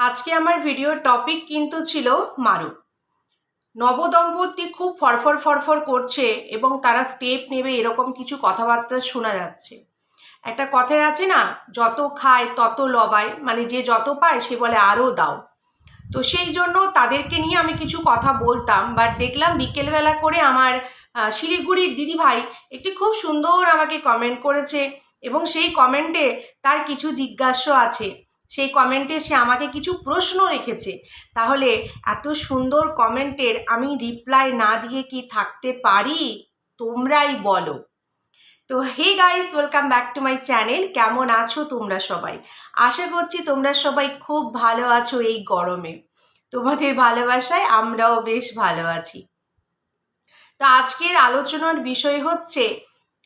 আজকে আমার ভিডিওর টপিক কিন্তু ছিল মারু। নবদম্পতি খুব ফরফর ফরফর করছে এবং তারা স্টেপ নেবে এরকম কিছু কথাবার্তা শোনা যাচ্ছে। একটা কথায় আছে না, যত খায় তত লবায়, মানে যে যত পায় সে বলে আরও দাও। তো সেই জন্য তাদেরকে নিয়ে আমি কিছু কথা বলতাম, বাট দেখলাম বিকেলবেলা করে আমার শিলিগুড়ির দিদিভাই একটি খুব সুন্দর আমাকে কমেন্ট করেছে এবং সেই কমেন্টে তার কিছু জিজ্ঞাস্য আছে। সেই কমেন্টে সে আমাকে কিছু প্রশ্ন রেখেছে। তাহলে এত সুন্দর কমেন্টের আমি রিপ্লাই না দিয়ে কি থাকতে পারি? তোমরাই বলো। তো hey guys, welcome back to my channel. কেমন আছো তোমরা সবাই? আশা করছি তোমরা সবাই খুব ভালো আছো এই গরমে। তোমাদের ভালোবাসায় আমরাও বেশ ভালো আছি। তো আজকের আলোচনার বিষয় হচ্ছে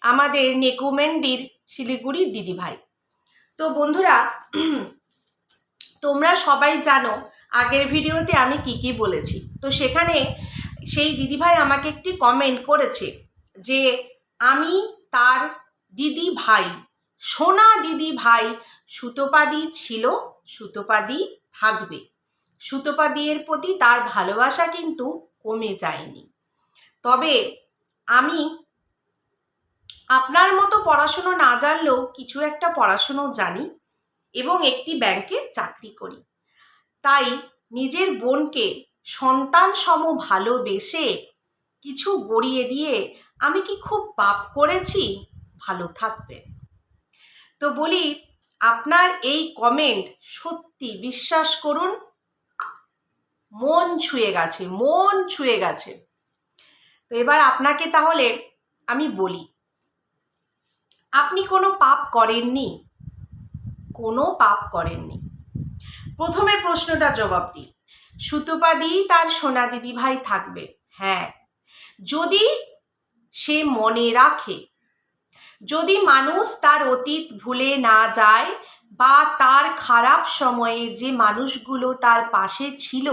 আমাদের নেকুমেন্ডির শিলিগুড়ির দিদিভাই। তো বন্ধুরা, তোমরা সবাই জানো আগের ভিডিওতে আমি কি বলেছি। তো সেখানে সেই দিদিভাই আমাকে একটি কমেন্ট করেছে যে আমি তার দিদি ভাই, সোনা দিদি ভাই, সুতোপাদি ছিল, সুতোপাদি থাকবে। সুতোপাদির প্রতি তার ভালোবাসা কিন্তু কমে যায়নি। তবে আমি আপনার মতো পড়াশুনো না জানলেও কিছু একটা পড়াশুনো জানি এবং একটি ব্যাংকে চাকরি করি। তাই নিজের বোনকে সন্তান সম ভালোবেসে কিছু গড়িয়ে দিয়ে আমি কি খুব পাপ করেছি? ভালো থাকবে। তো বলি, আপনার এই কমেন্ট সত্যি বিশ্বাস করুন মন ছুঁয়ে গেছে, মন ছুঁয়ে গেছে। তো এবার আপনাকে তাহলে আমি বলি, আপনি কোনো পাপ করেননি, কোনো পাপ করেননি। প্রথমের প্রশ্নটা জবাব দিই, সুতোপাদি তার সোনা দিদি ভাই থাকবে। হ্যাঁ, যদি সে মনে রাখে, যদি মানুষ তার অতীত ভুলে না যায় বা তার খারাপ সময়ে যে মানুষগুলো তার পাশে ছিল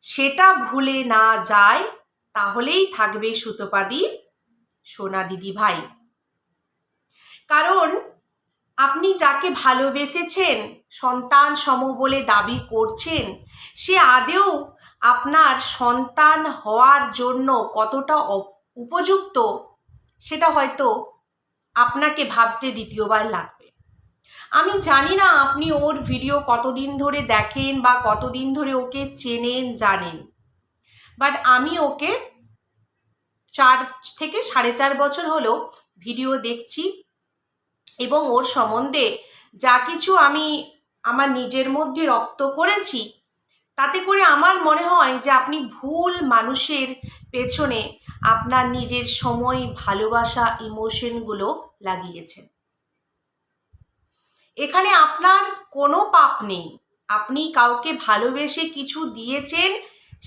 সেটা ভুলে না যায়, তাহলেই থাকবে সুতোপাদি সোনা দিদি ভাই। কারণ আপনি যাকে ভালোবেসেছেন, সন্তান সম বলে দাবি করছেন, সে আদেও আপনার সন্তান হওয়ার জন্য কতটা উপযুক্ত সেটা হয়তো আপনাকে ভাবতে দ্বিতীয়বার লাগবে। আমি জানি না আপনি ওর ভিডিও কতদিন ধরে দেখেন বা কতদিন ধরে ওকে চেনেন জানেন, বাট আমি ওকে 4 থেকে 4.5 বছর হলো ভিডিও দেখছি এবং ওর সম্বন্ধে যা কিছু আমি আমার নিজের মধ্যে রপ্ত করেছি, তাতে করে আমার মনে হয় যে আপনি ভুল মানুষের পেছনে আপনার নিজের সময়, ভালোবাসা, ইমোশনগুলো লাগিয়েছেন। এখানে আপনার কোনো পাপ নেই। আপনি কাউকে ভালোবেসে কিছু দিয়েছেন,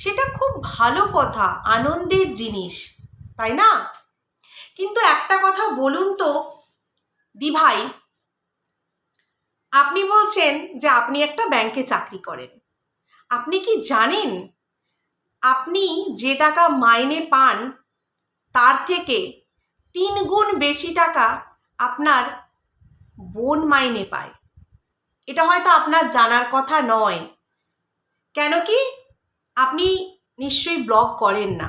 সেটা খুব ভালো কথা, আনন্দের জিনিস, তাই না? কিন্তু একটা কথা বলুন তো দিভাই, আপনি বলছেন যে আপনি একটা ব্যাংকে চাকরি করেন। আপনি কি জানেন আপনি যে টাকা মাইনে পান তার থেকে 3 গুণ বেশি টাকা আপনার বোন মাইনে পায়? এটা হয়তো আপনার জানার কথা নয়। কেন কি আপনি নিশ্চয়ই ব্লগ করেন না।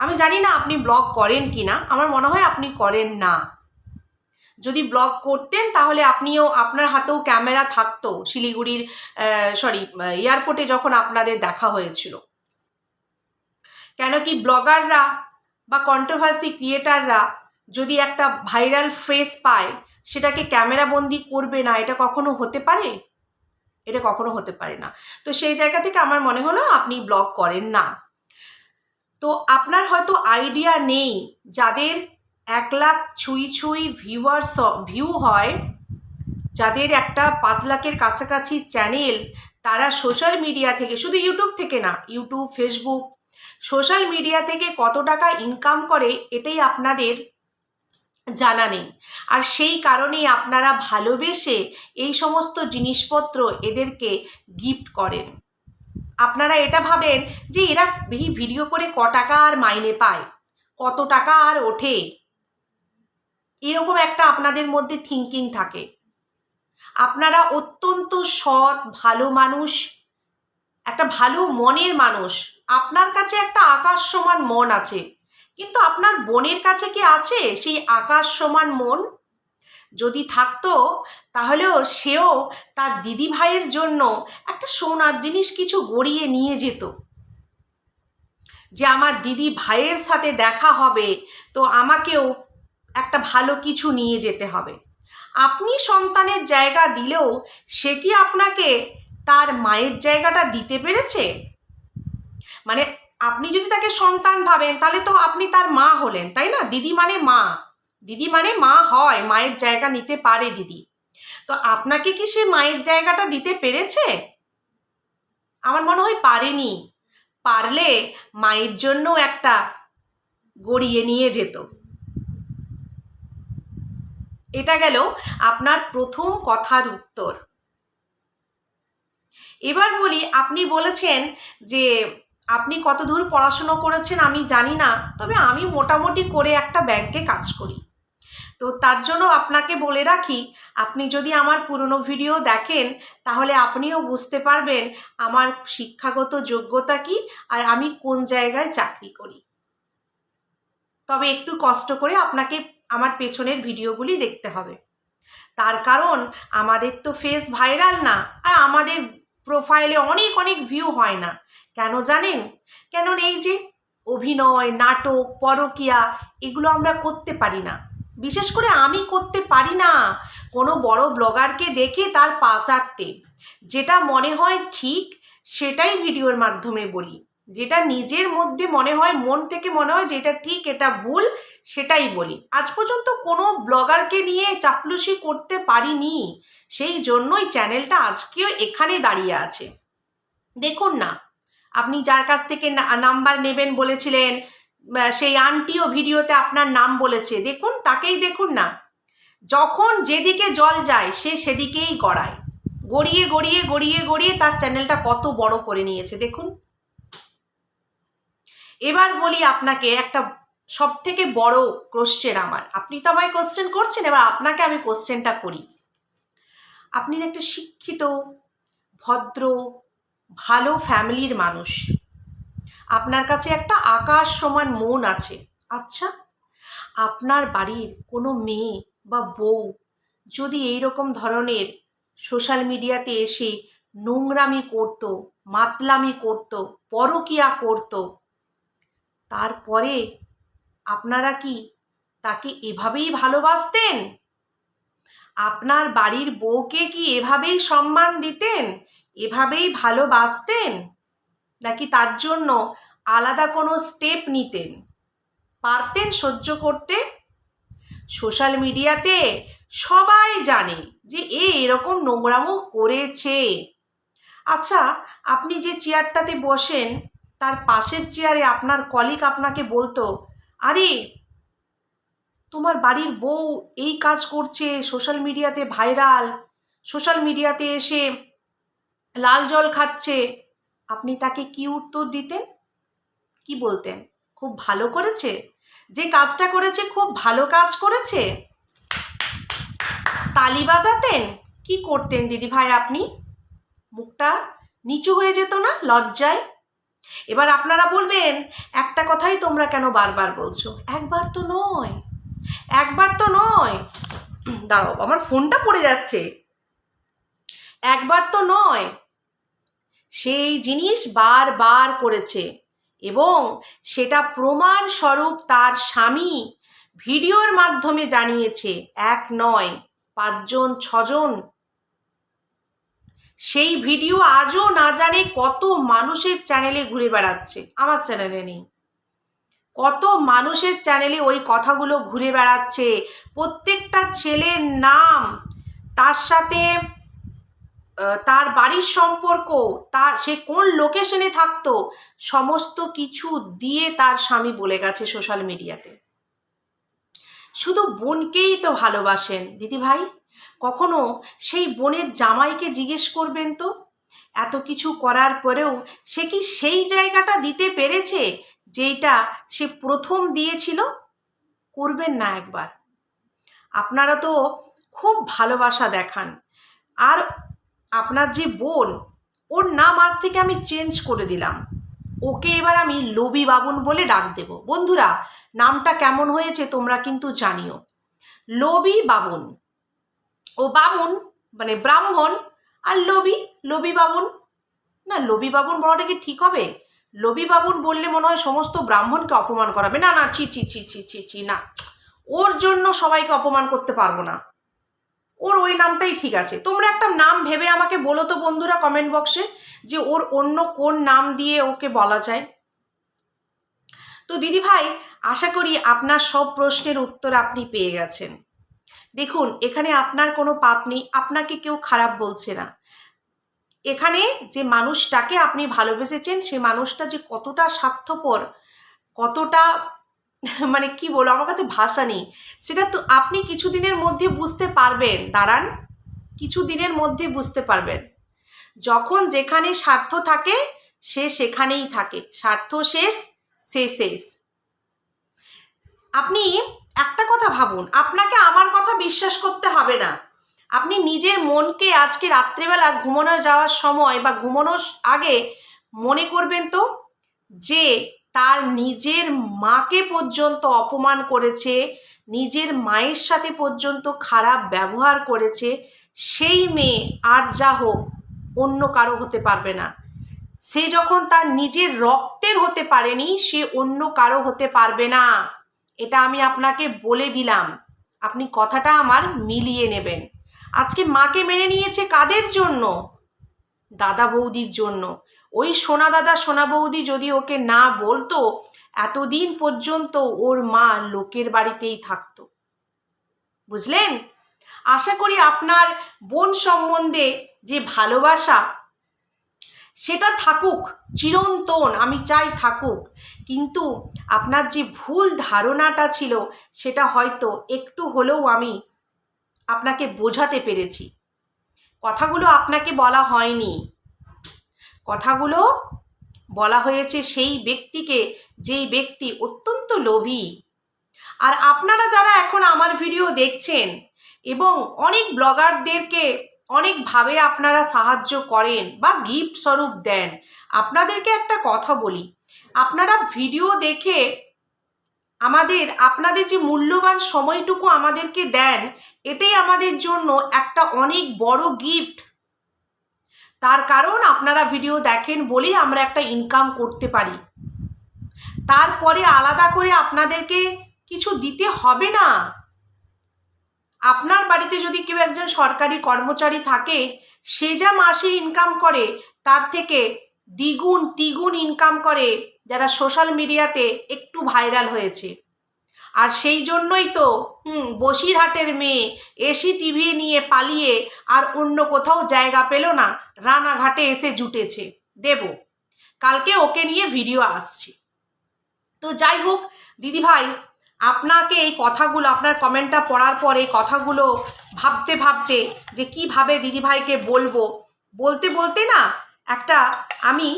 আমি জানি না আপনি ব্লগ করেন কি না, আমার মনে হয় আপনি করেন না। যদি ব্লগ করতেন তাহলে আপনিও, আপনার হাতেও ক্যামেরা থাকতো শিলিগুড়ির এয়ারপোর্টে যখন আপনাদের দেখা হয়েছিল। কেন কি ব্লগাররা বা কন্ট্রোভার্সি ক্রিয়েটাররা যদি একটা ভাইরাল ফ্রেজ পায় সেটাকে ক্যামেরাবন্দি করবে না? এটা কখনো হতে পারে? এটা কখনো হতে পারে না। তো সেই জায়গা থেকে আমার মনে হলো আপনি ব্লগ করেন না। তো আপনার হয়তো আইডিয়া নেই, যাদের 1 লাখ ছুঁই ভিউ হয়, যাদের একটা 5 লাখের কাছাকাছি চ্যানেল, তারা সোশ্যাল মিডিয়া থেকে, শুধু ইউটিউব থেকে না, ইউটিউব, ফেসবুক, সোশ্যাল মিডিয়া থেকে কত টাকা ইনকাম করে এটাই আপনাদের জানা নেই। আর সেই কারণেই আপনারা ভালোবেসে এই সমস্ত জিনিসপত্র এদেরকে গিফট করেন। আপনারা এটা ভাবেন যে এরা ভিডিও করে ক টাকা আর মাইনে পায়, কত টাকা আর ওঠে, এরকম একটা আপনাদের মধ্যে থিঙ্কিং থাকে। আপনারা অত্যন্ত সৎ, ভালো মানুষ, একটা ভালো মনের মানুষ, আপনার কাছে একটা আকাশ সমান মন আছে, কিন্তু আপনার বোনের কাছে কি আছে সেই আকাশ সমান মন? যদি থাকতো তাহলেও সেও তার দিদি ভাইয়ের জন্য একটা সোনার জিনিস কিছু গড়িয়ে নিয়ে যেত, যে আমার দিদি ভাইয়ের সাথে দেখা হবে তো আমাকেও একটা ভালো কিছু নিয়ে যেতে হবে। আপনি সন্তানের জায়গা দিলেও সে কি আপনাকে তার মায়ের জায়গাটা দিতে পেরেছে? মানে আপনি যদি তাকে সন্তান ভাবেন তাহলে তো আপনি তার মা হলেন, তাই না? দিদি মানে মা, দিদি মানে মা হয়, মায়ের জায়গা নিতে পারে দিদি। তো আপনাকে কি সে মায়ের জায়গাটা দিতে পেরেছে? আমার মনে হয় পারেনি। পারলে মায়ের জন্য একটা গড়িয়ে নিয়ে যেত। এটা গেল আপনার প্রথম কথার উত্তর। এবার বলি, আপনি বলেছেন যে আপনি কতদূর পড়াশুনো করেছেন আমি জানি না, তবে আমি মোটামুটি করে একটা ব্যাংকে কাজ করি। তো তার জন্য আপনাকে বলে রাখি, আপনি যদি আমার পুরনো ভিডিও দেখেন তাহলে আপনিও বুঝতে পারবেন আমার শিক্ষাগত যোগ্যতা কি আর আমি কোন জায়গায় চাকরি করি। তবে একটু কষ্ট করে আপনাকে আমার পেছনের ভিডিওগুলি দেখতে হবে। তার কারণ আমাদের তো ফেস ভাইরাল না, আর আমাদের প্রোফাইলে অনেক অনেক ভিউ হয় না। কেন জানেন? কেন এই যে অভিনয়, নাটক, পরকীয়া এগুলো আমরা করতে পারি না। বিশেষ করে আমি করতে পারি না কোনো বড় ব্লগারকে দেখে তার পা চাটতে। যেটা মনে হয় ঠিক সেটাই ভিডিওর মাধ্যমে বলি, যেটা নিজের মধ্যে মনে হয়, মন থেকে মনে হয় যে এটা ঠিক এটা ভুল, সেটাই বলি। আজ পর্যন্ত কোনো ব্লগারকে নিয়ে চাপলুসি করতে পারিনি, সেই জন্যই চ্যানেলটা আজকেও এখানে দাঁড়িয়ে আছে। দেখুন না, আপনি যার কাছ থেকে নাম্বার নেবেন বলেছিলেন সেই আন্টিও ভিডিওতে আপনার নাম বলেছে, দেখুন তাকেই দেখুন না। যখন যেদিকে জল যায় সে সেদিকেই গড়ায়, গড়িয়ে গড়িয়ে গড়িয়ে গড়িয়ে তার চ্যানেলটা কত বড় করে নিয়েছে দেখুন। এবার বলি আপনাকে একটা সব থেকে বড় কোশ্চেন আমার, আপনি তো আমায় কোশ্চেন করছেন, এবার আপনাকে আমি কোশ্চেনটা করি। আপনি একটা শিক্ষিত, ভদ্র, ভালো ফ্যামিলির মানুষ, আপনার কাছে একটা আকাশ সমান মন আছে। আচ্ছা, আপনার বাড়ির কোনো মেয়ে বা বউ যদি এইরকম ধরনের সোশ্যাল মিডিয়াতে এসে নোংরামি করত, মাতলামি করত, পরকীয়া করত, তারপরে আপনারা কি তাকে এভাবেই ভালোবাসতেন? আপনার বাড়ির বউকে কি এভাবেই সম্মান দিতেন, এভাবেই ভালোবাসতেন, নাকি তার জন্য আলাদা কোনো স্টেপ নিতেন? পারতেন সহ্য করতে? সোশ্যাল মিডিয়াতে সবাই জানে যে এরকম নোংরামো করেছে। আচ্ছা, আপনি যে চেয়ারটাতে বসেন তার পাশের চেয়ারে আপনার কলিগ আপনাকে বলতো, আরে তোমার বাড়ির বউ এই কাজ করছে, সোশ্যাল মিডিয়াতে ভাইরাল, সোশ্যাল মিডিয়াতে এসে লাল জল খাচ্ছে, আপনি তাকে কি উত্তর দিতেন? কি বলতেন? খুব ভালো করেছে, যে কাজটা করেছে খুব ভালো কাজ করেছে, তালি বাজাতেন? কি করতেন দিদি ভাই আপনি? মুখটা নিচু হয়ে যেত না লজ্জায়? এবার আপনারা বলবেন, একটা কথাই তোমরা কেন বারবার বলছো? একবার তো নয়, একবার তো নয়, দাঁড়াও আমার ফোনটা পড়ে যাচ্ছে। একবার তো নয়, সেই জিনিস বারবার করেছে, এবং সেটা প্রমাণস্বরূপ তার স্বামী ভিডিওর মাধ্যমে জানিয়েছে। এক নয়, 5 জন 6 জন। সেই ভিডিও আজও না জানে কত মানুষের চ্যানেলে ঘুরে বেড়াচ্ছে, আমার চ্যানেলে নেই। কত মানুষের চ্যানেলে ওই কথাগুলো ঘুরে বেড়াচ্ছে, প্রত্যেকটা ছেলের নাম, তার সাথে তার বাড়ির সম্পর্ক, তার সে কোন লোকেশনে থাকতো, সমস্ত কিছু দিয়ে তার স্বামী বলে গেছে সোশ্যাল মিডিয়াতে। শুধু বোনকেই তো ভালোবাসেন দিদি ভাই, কখনো সেই বোনের জামাইকে জিজ্ঞেস করবেন তো, এত কিছু করার পরেও সে কি সেই জায়গাটা দিতে পেরেছে যেটা সে প্রথম দিয়েছিল? করবেন না একবার? আপনারা তো খুব ভালোবাসা দেখান, আর আপনার যে বোন, ওর নাম আজ থেকে আমি চেঞ্জ করে দিলাম, ওকে এবার আমি লোভী বাবুন বলে ডাক দেব। বন্ধুরা, নামটা কেমন হয়েছে তোমরা কিন্তু জানিও। লোভী বাবুন। ও বাবুন মানে ব্রাহ্মণ, আর লোভী, লোভী বাবুন। না, লোভী বাবুন বলাটা কি ঠিক হবে? লোভী বাবুন বললে মনে হয় সমস্ত ব্রাহ্মণকে অপমান করাবে। না না, ছি ছি ছি ছি ছি ছি, না, ওর জন্য সবাইকে অপমান করতে পারবো না, ওর ওই নামটাই ঠিক আছে। তোমরা একটা নাম ভেবে আমাকে বলো তো বন্ধুরা কমেন্ট বক্সে, যে ওর অন্য কোন নাম দিয়ে ওকে বলা যায়। তো দিদি ভাই, আশা করি আপনার সব প্রশ্নের উত্তর আপনি পেয়ে গেছেন। দেখুন, এখানে আপনার কোনো পাপ নেই, আপনাকে কেউ খারাপ বলছে না। এখানে যে মানুষটাকে আপনি ভালোবেসেছেন, সে মানুষটা যে কতটা স্বার্থপর, কতটা মানে কি বলবো, আমার কাছে ভাষা নেই, সেটা তো আপনি কিছুদিনের মধ্যে বুঝতে পারবেন। দাঁড়ান, কিছুদিনের মধ্যে বুঝতে পারবেন। যখন যেখানে স্বার্থ থাকে সে সেখানেই থাকে, স্বার্থ শেষ সে শেষ। আপনি একটা কথা ভাবুন, আপনাকে আমার কথা বিশ্বাস করতে হবে না। আপনি নিজের মনকে আজকে রাত্রেবেলা ঘুমানো যাওয়ার সময় বা ঘুমানোর আগে মনে করবেন তো, যে তার নিজের মাকে পর্যন্ত অপমান করেছে, নিজের মায়ের সাথে পর্যন্ত খারাপ ব্যবহার করেছে, সেই মেয়ে আর যা হোক অন্য কারো হতে পারবে না। সে যখন তার নিজের রক্তের হতে পারেনি, সে অন্য কারো হতে পারবে না। এটা আমি আপনাকে বলে দিলাম, আপনি কথাটা আমার মিলিয়ে নেবেন। আজকে মাকে মেনে নিয়েছে কাদের জন্য? দাদা বৌদির জন্য। ওই সোনা দাদা সোনা বৌদি যদি ওকে না বলতো, এতদিন পর্যন্ত ওর মা লোকের বাড়িতেই থাকতো। বুঝলেন? আশা করি আপনার বোন সম্বন্ধে যে ভালোবাসা, সেটা থাকুক চিরন্তন, আমি চাই থাকুক, কিন্তু আপনার যে ভুল ধারণাটা ছিল সেটা হয়তো একটু হলেও আমি আপনাকে বোঝাতে পেরেছি। কথাগুলো আপনাকে বলা হয়নি, কথাগুলো বলা হয়েছে সেই ব্যক্তিকে, যেই ব্যক্তি অত্যন্ত লোভী। আর আপনারা যারা এখন আমার ভিডিও দেখছেন এবং অনেক ব্লগারদেরকে অনেকভাবে আপনারা সাহায্য করেন বা গিফট স্বরূপ দেন, আপনাদেরকে একটা কথা বলি, আপনারা ভিডিও দেখে আপনাদের যে মূল্যবান সময়টুকু আমাদেরকে দেন, এটাই আমাদের জন্য একটা অনেক বড় গিফট। তার কারণ আপনারা ভিডিও দেখেন বলেই আমরা একটা ইনকাম করতে পারি। তারপরে আলাদা করে আপনাদেরকে কিছু দিতে হবে না। আপনার বাড়িতে যদি কেউ একজন সরকারি কর্মচারী থাকে, সে যা মাসে ইনকাম করে তার থেকে দ্বিগুণ তিগুণ ইনকাম করে যারা সোশ্যাল মিডিয়াতে একটু ভাইরাল হয়েছে। আর সেই জন্যই তো বসিরহাটের মেয়ে এসি টিভি নিয়ে পালিয়ে আর অন্য কোথাও জায়গা পেল না, রানাঘাটে এসে জুটেছে। দেব, কালকে ওকে নিয়ে ভিডিও আসছে। তো যাই হোক দিদিভাই, আপনাকে এই কথাগুলো, আপনার কমেন্টটা পড়ার পর এই কথাগুলো ভাবতে ভাবতে যে কীভাবে দিদিভাইকে বলতে বলতে না একটা আমি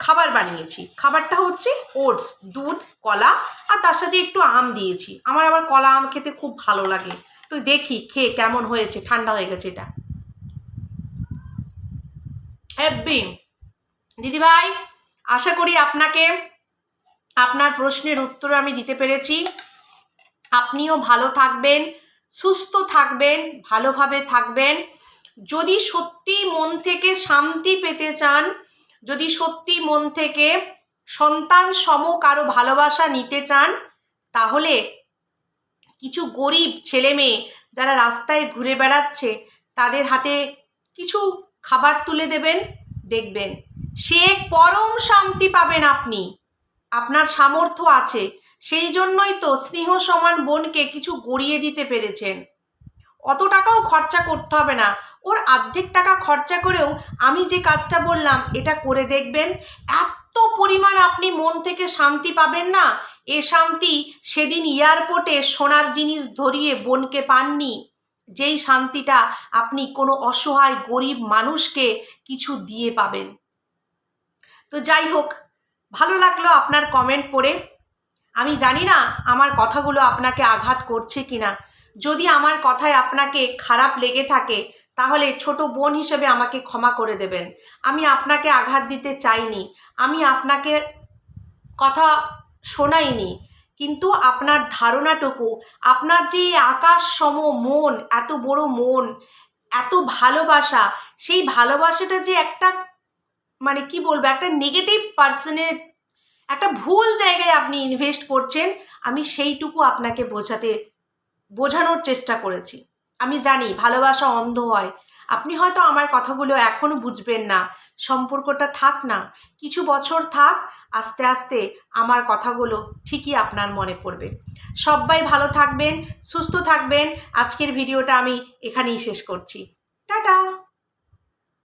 খাবার বানিয়েছি। খাবারটা হচ্ছে ওটস, দুধ, কলা আর তার সাথে একটু আম দিয়েছি। আমার আবার কলা আম খেতে খুব ভালো লাগে। তো দেখি খেয়ে কেমন হয়েছে। ঠান্ডা হয়ে গেছে এটা। হ্যাপি দিদিভাই, আশা করি আপনাকে আপনার প্রশ্নের উত্তর আমি দিতে পেরেছি। আপনিও ভালো থাকবেন, সুস্থ থাকবেন, ভালোভাবে থাকবেন। যদি সত্যি মন থেকে শান্তি পেতে চান, যদি সত্যি মন থেকে সন্তান সম কারো ভালোবাসা নিতে চান, তাহলে কিছু গরিব ছেলে মেয়ে যারা রাস্তায় ঘুরে বেড়াচ্ছে তাদের হাতে কিছু খাবার তুলে দেবেন। দেখবেন সে পরম শান্তি পাবেন আপনি। আপনার সামর্থ্য আছে, সেই জন্যই তো স্নেহ সমান বোনকে কিছু গড়িয়ে দিতে পেরেছেন। অত টাকাও খরচা করতে হবে না, ওর অর্ধেক টাকা খরচা করেও আমি যে কাজটা বললাম এটা করে দেখবেন, এত পরিমাণ আপনি মন থেকে শান্তি পাবেন না। এ শান্তি সেদিন এয়ারপোর্টে সোনার জিনিস ধরিয়ে বোনকে পাননি, যেই শান্তিটা আপনি কোনো অসহায় গরিব মানুষকে কিছু দিয়ে পাবেন। তো যাই হোক, ভালো লাগলো আপনার কমেন্ট পড়ে। আমি জানি না আমার কথাগুলো আপনাকে আঘাত করছে কিনা। যদি আমার কথায় আপনাকে খারাপ লেগে থাকে তাহলে ছোট বোন হিসেবে আমাকে ক্ষমা করে দেবেন। আমি আপনাকে আঘাত দিতে চাইনি, আমি আপনাকে কথা শোনাইনি, কিন্তু আপনার ধারণাটুকু, আপনার যে আকাশ সম মন, এত বড় মন, এত ভালোবাসা, সেই ভালোবাসাটা যে একটা মানে কি বলবো, একটা নেগেটিভ পার্সনের একটা ভুল জায়গায় আপনি ইনভেস্ট করছেন, আমি সেইটুকু আপনাকে বোঝানোর চেষ্টা করেছি। আমি জানি ভালোবাসা অন্ধ হয়, আপনি হয়তো আমার কথাগুলো এখনও বুঝবেন না, সম্পর্কটা থাক না, কিছু বছর থাক, আস্তে আস্তে আমার কথাগুলো ঠিকই আপনার মনে পড়বে। সবাই ভালো থাকবেন, সুস্থ থাকবেন। আজকের ভিডিওটা আমি এখানেই শেষ করছি। টাটা।